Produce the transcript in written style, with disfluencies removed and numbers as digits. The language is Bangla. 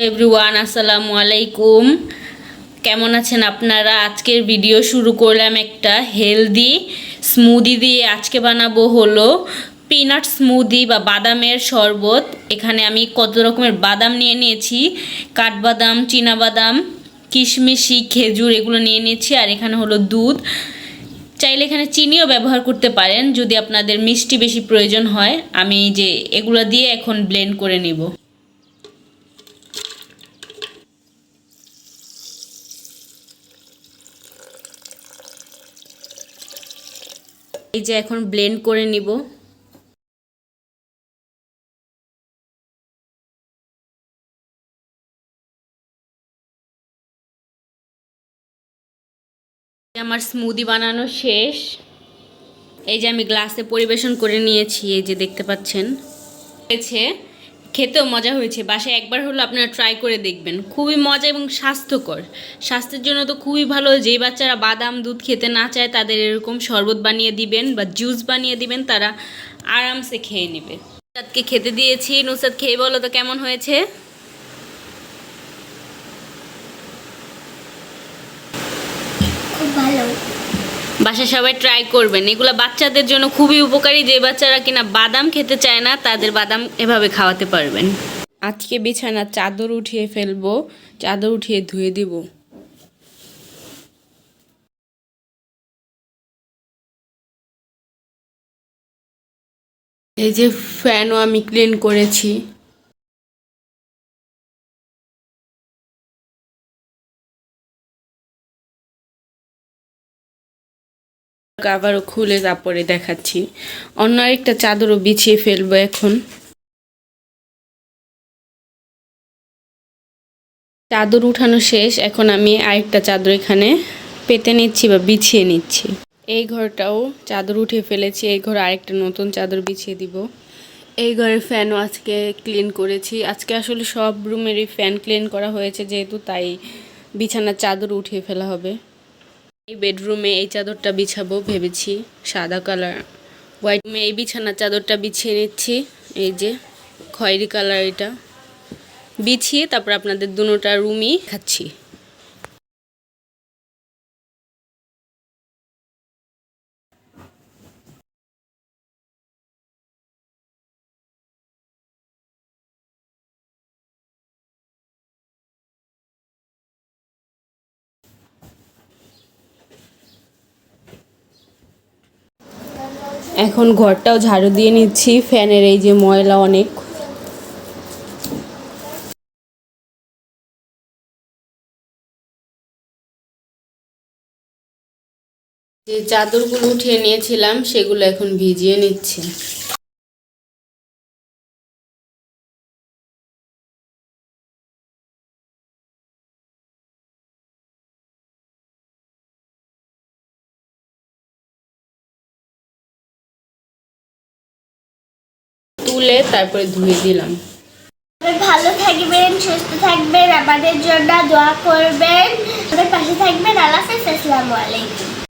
এভরিওয়ান, আসসালামু আলাইকুম। কেমন আছেন আপনারা? আজকের ভিডিও শুরু করলাম একটা হেলদি স্মুদি দিয়ে। আজকে বানাবো হলো পিনাট স্মুদি বা বাদামের শরবত। এখানে আমি কত রকমের বাদাম নিয়ে নিয়েছি, কাঠবাদাম, চীনাবাদাম, কিশমিশি, খেজুর এগুলো নিয়ে নিয়েছি। আর এখানে হলো দুধ। চাইলে এখানে চিনিও ব্যবহার করতে পারেন যদি আপনাদের মিষ্টি বেশি প্রয়োজন হয়। আমি যে এগুলো দিয়ে এখন ব্লেন্ড করে নিব। এই যে এখন ব্লেন্ড করে নিব। আমার স্মুদি বানানো শেষ। এই যে আমি গ্লাসে পরিবেশন করে নিয়েছি, এই যে দেখতে পাচ্ছেন। হয়েছে, খেতেও মজা হয়েছে। বাসায় একবার হলো আপনারা ট্রাই করে দেখবেন, খুবই মজা এবং স্বাস্থ্যকর। স্বাস্থ্যের জন্য তো খুবই ভালো। যেই বাচ্চারা বাদাম দুধ খেতে না চায় তাদের এরকম শরবত বানিয়ে দিবেন বা জুস বানিয়ে দিবেন, তারা আরামসে খেয়ে নেবে। নুসরাতকে খেতে দিয়েছি। নুসরাত খেয়ে বলো তো কেমন হয়েছে। খুব ভালো। বাসায় সবাই ট্রাই করবেন। এগুলো বাচ্চাদের জন্য খুবই উপকারী। যে বাচ্চারা কিনা বাদাম খেতে চায় না তাদের বাদাম এভাবে খাওয়াতে পারবেন। আজকে বিছানার চাদর উঠিয়ে ফেলবো, চাদর উঠিয়ে ধুয়ে দিব। এই যে ফ্যানও আমি ক্লিন করেছি। আবারও খুলে তারপরে দেখাচ্ছি। অন্য আরেকটা চাদরও বিছিয়ে ফেলবো এখন। চাদর উঠানো শেষ। এখন আমি আরেকটা চাদর এখানে পেতে নিচ্ছি বা বিছিয়ে নিচ্ছি। এই ঘরটাও চাদর উঠিয়ে ফেলেছি। এই ঘরে আরেকটা নতুন চাদর বিছিয়ে দিব। এই ঘরের ফ্যানও আজকে ক্লিন করেছি। আজকে আসলে সব রুমেরই ফ্যান ক্লিন করা হয়েছে যেহেতু, তাই বিছানার চাদর উঠিয়ে ফেলা হবে। এই বেডরুমে এই চাদরটা বিছাবো ভেবেছি, সাদা কালার হোয়াইট। রুমে এই বিছানার চাদরটা বিছিয়ে নিচ্ছি। এই যে খয়েরি কালার, এটা বিছিয়ে তারপর আপনাদের দুটোটা রুমই খাচ্ছি। এখন ঘরটাও ঝাড়ু দিয়ে নিচ্ছি। ফ্যানের এই যে ময়লা অনেক। যে চাদরগুলো উঠিয়ে নিয়েছিলাম সেগুলো এখন ভিজিয়ে নিচ্ছি। তুলে তারপরে ধুয়ে দিলাম। ভালো থাকবেন, সুস্থ থাকবেন, আমাদের জন্য দোয়া করবেন, আমাদের পাশে থাকবেন। আল্লাহ হাফেজ। আসসালামু আলাইকুম।